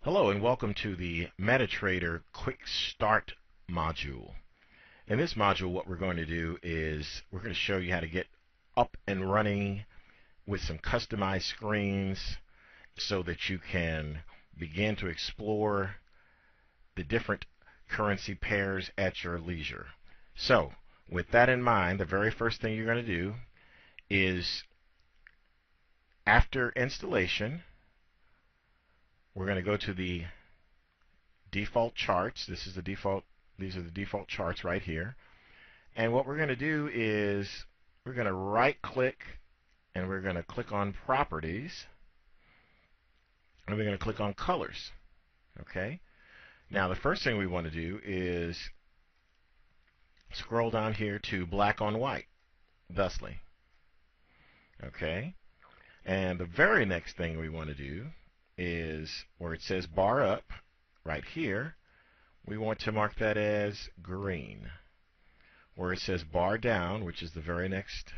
Hello and welcome to the MetaTrader Quick Start module. In this module, what we're going to do is we're going to show you how to get up and running with some customized screens so that you can begin to explore the different currency pairs at your leisure. So, with that in mind, the very first thing you're going to do is after installation, we're going to go to the default charts. These are the default charts right here. And what we're going to do is we're going to right click and we're going to click on properties and we're going to click on colors. Okay. Now the first thing we want to do is scroll down here to black on white, thusly. Okay. And the very next thing we want to do is where it says bar up right here, we want to mark that as green. Where it says bar down, which is the very next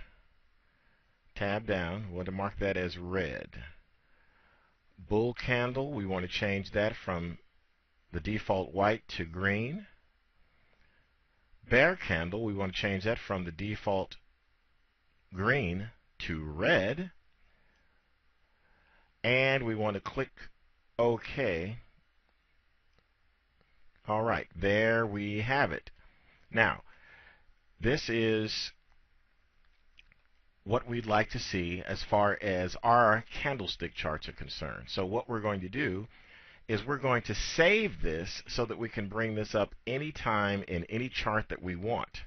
tab down, we want to mark that as red. Bull candle, we want to change that from the default white to green. Bear candle, we want to change that from the default green to red. And we want to click OK. All right, there we have it. Now, this is what we'd like to see as far as our candlestick charts are concerned. So what we're going to do is we're going to save this so that we can bring this up anytime in any chart that we want.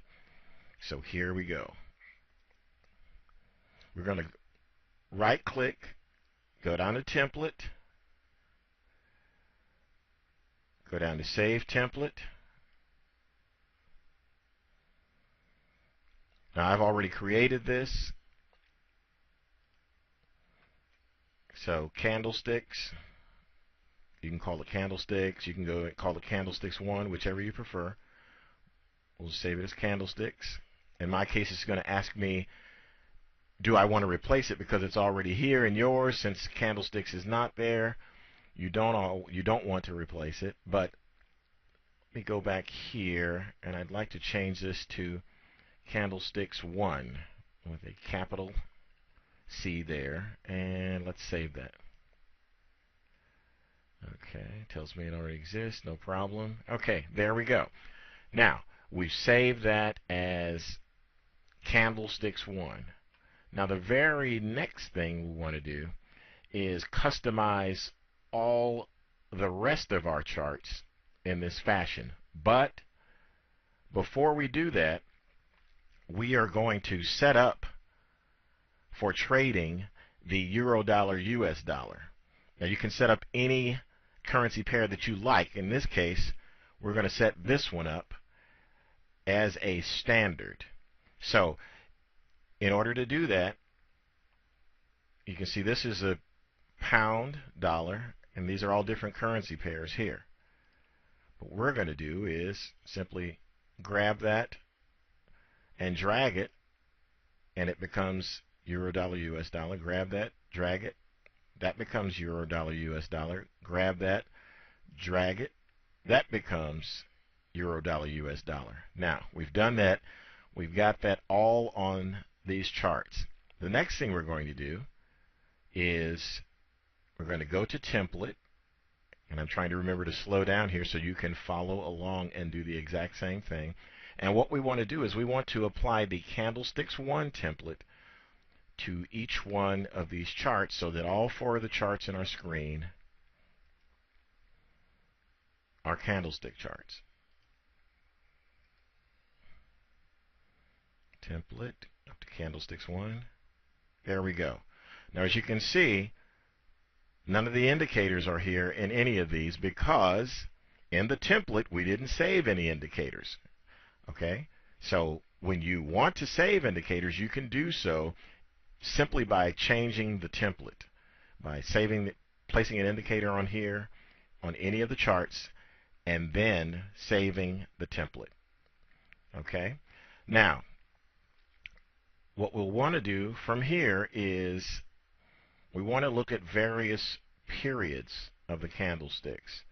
So here we go. We're going to right click, go down to template, go down to save template. Now I've already created this. So candlesticks, you can call it candlesticks, you can go and call it candlesticks 1, whichever you prefer. We'll save it as candlesticks. In my case, it's going to ask me, do I want to replace it because it's already here in yours? Since candlesticks is not there, you don't want to replace it. But let me go back here, and I'd like to change this to candlesticks 1 with a capital C there, and let's save that. Okay, tells me it already exists, no problem. Okay, there we go. Now, we've saved that as candlesticks 1. Now, the very next thing we want to do is customize all the rest of our charts in this fashion. But before we do that, we are going to set up for trading the euro dollar US dollar. Now you can set up any currency pair that you like. In this case, we're going to set this one up as a standard. So in order to do that, you can see this is a pound, dollar, and these are all different currency pairs here. What we're going to do is simply grab that and drag it, and it becomes euro dollar US dollar. Grab that, drag it, that becomes euro dollar US dollar. Grab that, drag it, that becomes euro dollar US dollar. Now we've done that, we've got that all on these charts. The next thing we're going to do is we're going to go to template, and I'm trying to remember to slow down here so you can follow along and do the exact same thing. And what we want to do is we want to apply the candlesticks 1 template to each one of these charts so that all 4 of the charts in our screen are candlestick charts. Template up to candlesticks 1. There we go. Now as you can see, none of the indicators are here in any of these because in the template we didn't save any indicators. Okay? So when you want to save indicators, you can do so simply by changing the template, by placing an indicator on here on any of the charts and then saving the template. Okay? Now, what we'll want to do from here is we want to look at various periods of the candlesticks.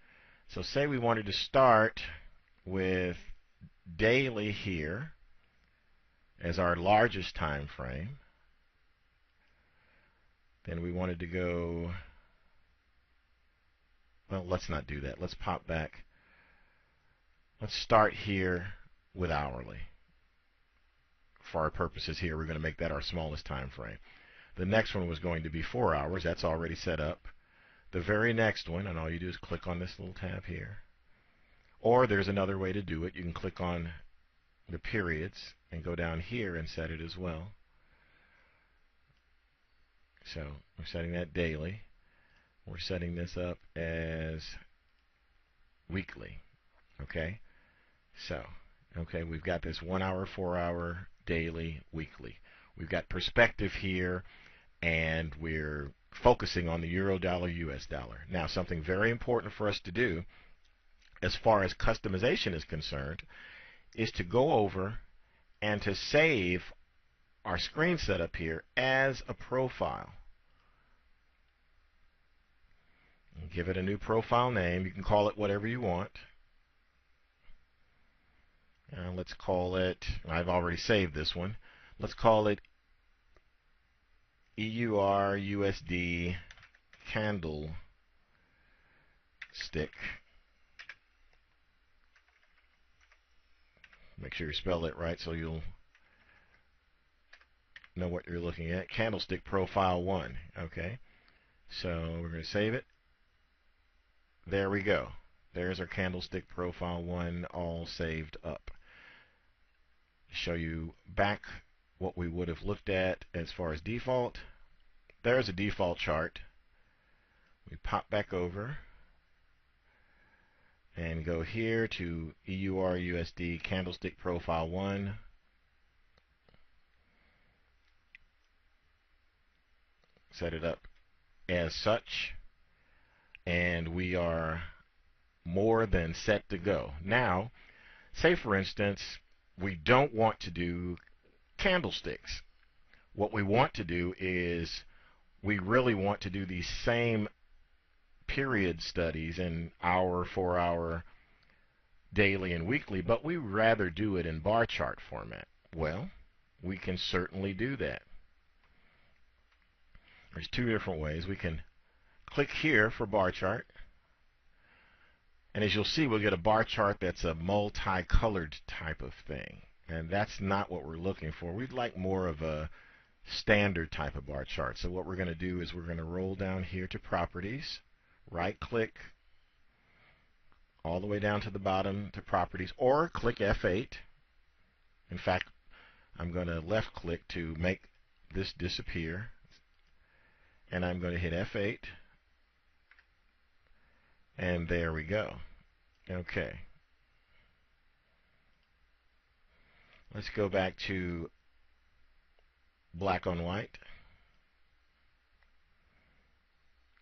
So say we wanted to start with daily here as our largest time frame. Then we wanted to go, well, let's not do that. Let's pop back. Let's start here with hourly. For our purposes here, we're going to make that our smallest time frame. The next one was going to be 4 hours. That's already set up. The very next one, and all you do is click on this little tab here. Or there's another way to do it. You can click on the periods and go down here and set it as well. So we're setting that daily. We're setting this up as weekly. Okay? So, okay, we've got this 1 hour, 4 hour, daily, weekly. We've got perspective here, and we're focusing on the euro dollar, US dollar. Now, something very important for us to do as far as customization is concerned is to go over and to save our screen setup here as a profile. Give it a new profile name. You can call it whatever you want. Let's call it, I've already saved this one. Let's call it EUR USD candlestick. Make sure you spell it right so you'll know what you're looking at. Candlestick profile 1. Okay. So we're going to save it. There we go. There's our candlestick profile 1 all saved up. Show you back what we would have looked at as far as default. There's a default chart. We pop back over and go here to EUR USD candlestick profile 1. Set it up as such, and we are more than set to go. Now, say for instance, we don't want to do candlesticks. What we want to do is we really want to do these same period studies in hour, 4 hour, daily, and weekly, but we rather do it in bar chart format. Well, we can certainly do that. There's two different ways. We can click here for bar chart, and as you'll see, we'll get a bar chart that's a multicolored type of thing, and that's not what we're looking for. We'd like more of a standard type of bar chart. So what we're going to do is we're going to roll down here to properties, right click all the way down to the bottom to properties, or click F8. In fact, I'm going to left click to make this disappear, and I'm going to hit F8, and there we go. Okay. Let's go back to black on white,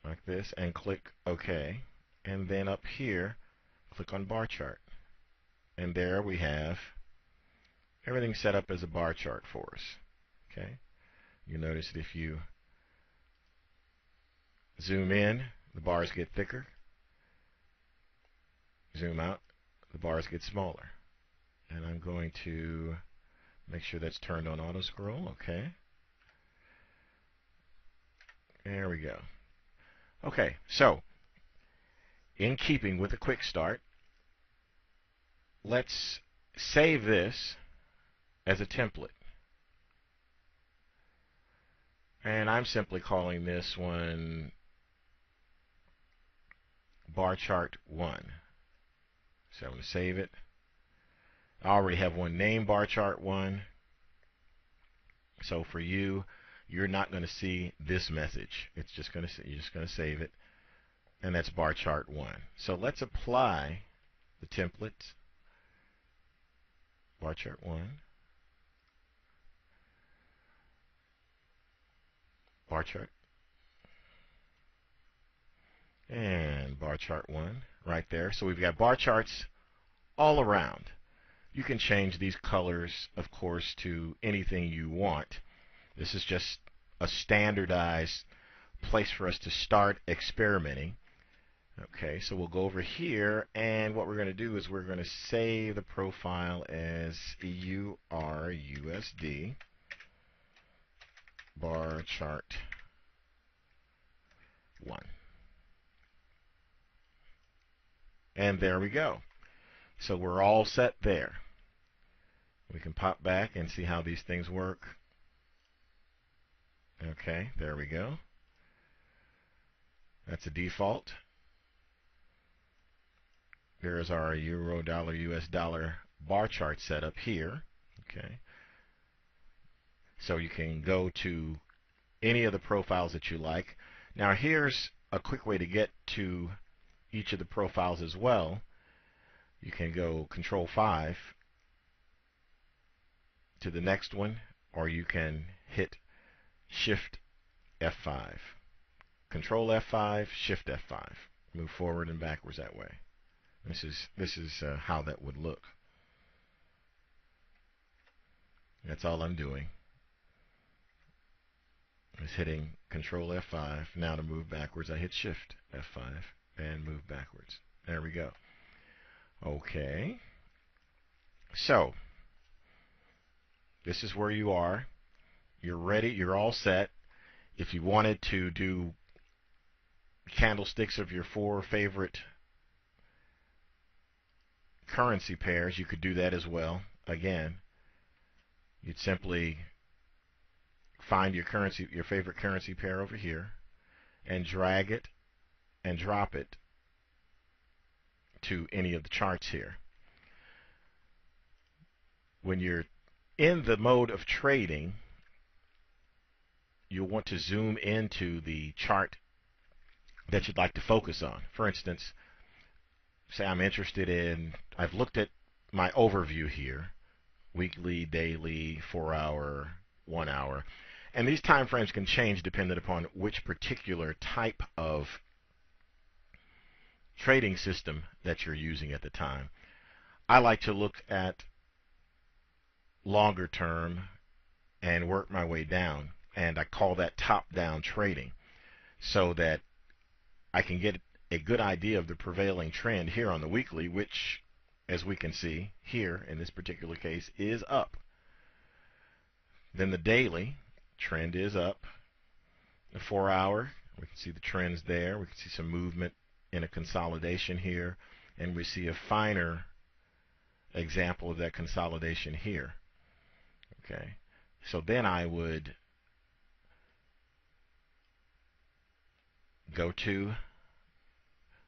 like this, and click OK. And then up here, click on bar chart. And there we have everything set up as a bar chart for us. Okay. You notice that if you zoom in, the bars get thicker. Zoom out, the bars get smaller. And I'm going to make sure that's turned on auto scroll. Okay. There we go. Okay, so in keeping with a quick start, let's save this as a template. And I'm simply calling this one bar chart 1. So I'm going to save it. I already have one named bar chart 1. So for you, you're not going to see this message. It's just going to you're just going to save it, and that's bar chart 1. So let's apply the template. Bar chart 1. Bar chart. And bar chart 1 right there. So we've got bar charts all around. You can change these colors, of course, to anything you want. This is just a standardized place for us to start experimenting. Okay, so we'll go over here, and what we're going to do is we're going to save the profile as EURUSD bar chart 1. And there we go. So we're all set there. We can pop back and see how these things work. Okay, there we go. That's a default. There's our euro dollar US dollar bar chart setup here. Okay. So you can go to any of the profiles that you like. Now here's a quick way to get to each of the profiles as well. You can go Control 5 to the next one, or you can hit Shift F5. Control F5, Shift F5. Move forward and backwards that way. This is how that would look. That's all I'm doing. Is hitting Control F5. Now to move backwards, I hit Shift F5 and move backwards. There we go. Okay. So this is where you are. You're ready. You're all set. If you wanted to do candlesticks of your 4 favorite currency pairs, you could do that as well. Again, you'd simply find your favorite currency pair over here, and drag it and drop it to any of the charts here. When you're in the mode of trading, you'll want to zoom into the chart that you'd like to focus on. For instance, say I've looked at my overview here, weekly, daily, 4-hour, 1 hour, and these time frames can change depending upon which particular type of trading system that you're using at the time. I like to look at longer term and work my way down, and I call that top-down trading, so that I can get a good idea of the prevailing trend here on the weekly, which, as we can see here in this particular case, is up. Then the daily trend is up. The 4-hour, we can see the trends there. We can see some movement in a consolidation here, and we see a finer example of that consolidation here. Okay, so then I would go to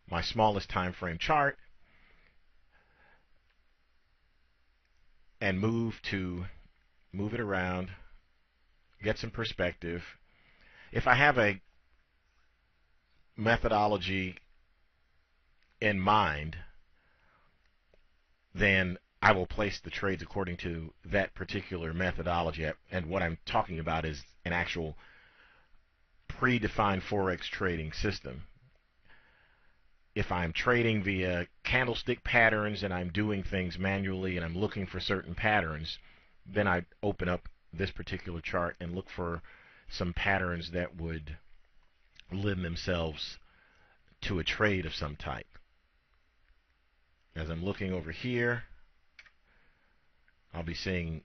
my smallest time frame chart and move it around, get some perspective. If I have a methodology in mind, then I will place the trades according to that particular methodology. And what I'm talking about is an actual predefined Forex trading system. If I'm trading via candlestick patterns and I'm doing things manually and I'm looking for certain patterns, then I open up this particular chart and look for some patterns that would lend themselves to a trade of some type. As I'm looking over here, I'll be seeing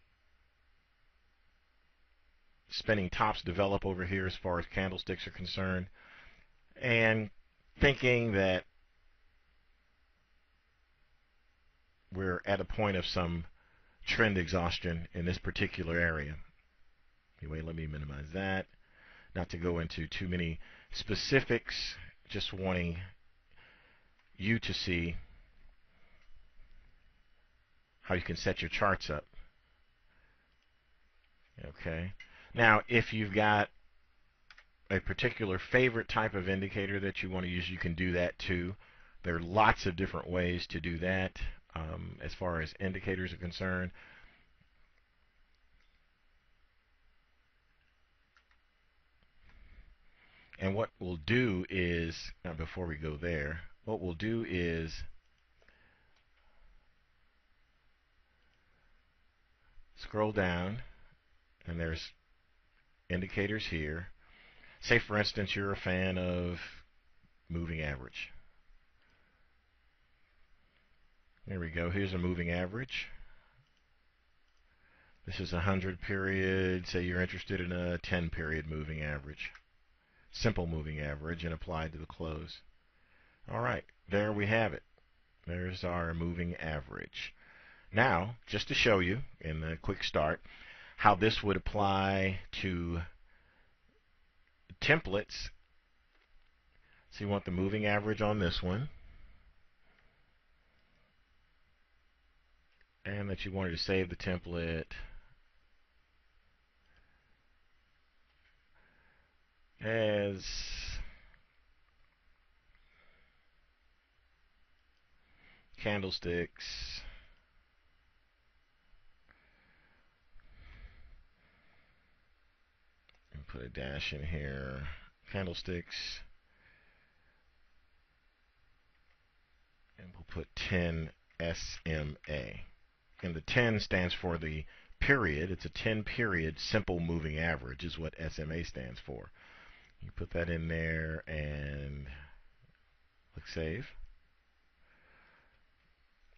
spinning tops develop over here as far as candlesticks are concerned, and thinking that we're at a point of some trend exhaustion in this particular area. Anyway, let me minimize that. Not to go into too many specifics, just wanting you to see how you can set your charts up. Okay. Now, if you've got a particular favorite type of indicator that you want to use, you can do that too. There are lots of different ways to do that as far as indicators are concerned. And what we'll do is, now before we go there, what we'll do is scroll down, and there's indicators here. Say, for instance, you're a fan of moving average. There we go. Here's a moving average. This is a 100 period. Say you're interested in a 10 period moving average. Simple moving average and applied to the close. All right, there we have it. There's our moving average. Now, just to show you in the quick start how this would apply to templates. So you want the moving average on this one, and that you wanted to save the template as candlesticks and put a dash in here, candlesticks, and we'll put 10 SMA. And the 10 stands for the period. It's a 10 period simple moving average is what SMA stands for. You put that in there and click save.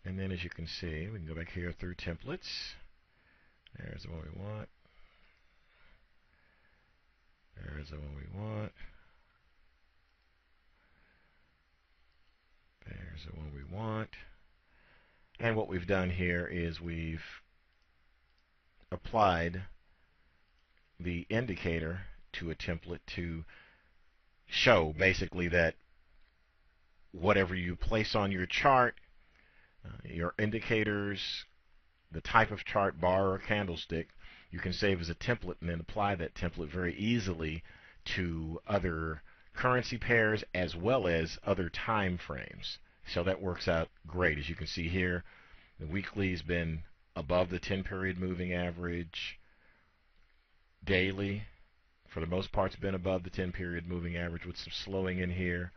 And then as you can see, we can go back here through templates. There's the one we want. There's the one we want. There's the one we want. And what we've done here is we've applied the indicator to a template to show basically that whatever you place on your chart, your indicators, the type of chart, bar or candlestick, you can save as a template and then apply that template very easily to other currency pairs as well as other time frames. So that works out great. As you can see here, the weekly's been above the 10 period moving average. Daily, for the most part, it's been above the 10 period moving average with some slowing in here.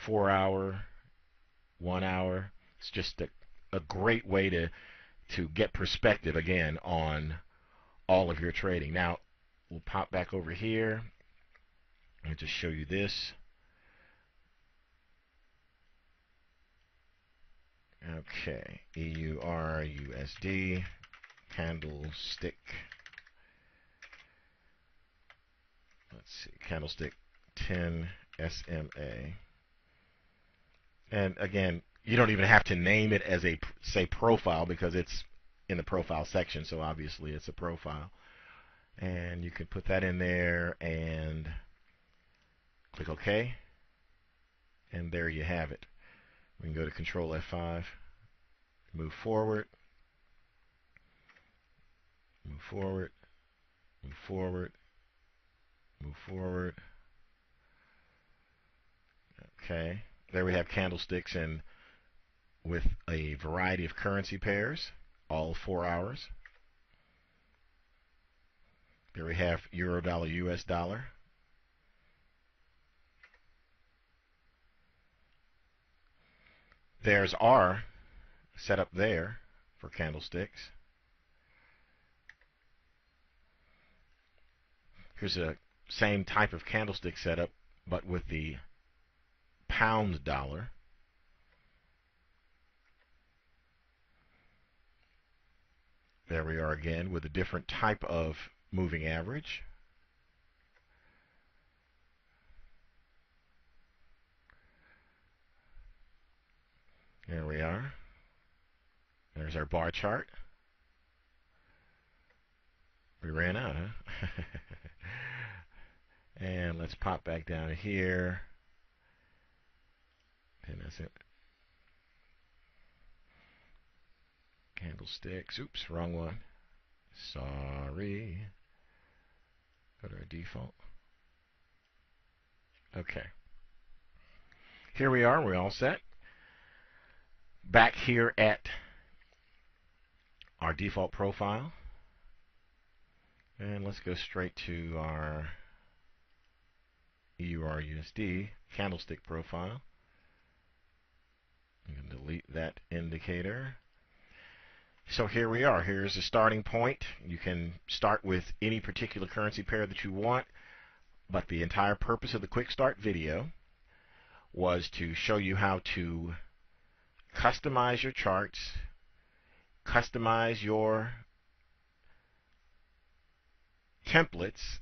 4 hour, 1 hour. It's just a great way to get perspective again on all of your trading. Now we'll pop back over here and just show you this. Okay, EUR USD candlestick. Let's see, candlestick 10 SMA. And again, you don't even have to name it as a, say, profile because it's in the profile section, so obviously it's a profile. And you can put that in there and click OK. And there you have it. We can go to Control F5, move forward, move forward, move forward, move forward. Okay, there we have candlesticks and with a variety of currency pairs, all 4 hours. There we have Euro dollar, US dollar. There's R set up there for candlesticks. Here's a same type of candlestick setup, but with the pound dollar. There we are again with a different type of moving average. There we are. There's our bar chart. We ran out, huh? And let's pop back down here. And that's it. Candlesticks. Oops, wrong one. Sorry. Go to our default. Okay. Here we are. We're all set. Back here at our default profile. And let's go straight to our EUR USD candlestick profile. I'm going to delete that indicator. So here we are. Here's the starting point. You can start with any particular currency pair that you want, but the entire purpose of the quick start video was to show you how to customize your charts, customize your templates,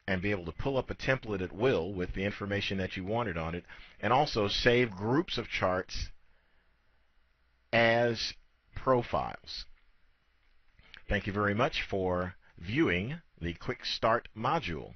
and be able to pull up a template at will with the information that you wanted on it, and also save groups of charts as profiles. Thank you very much for viewing the Quick Start module.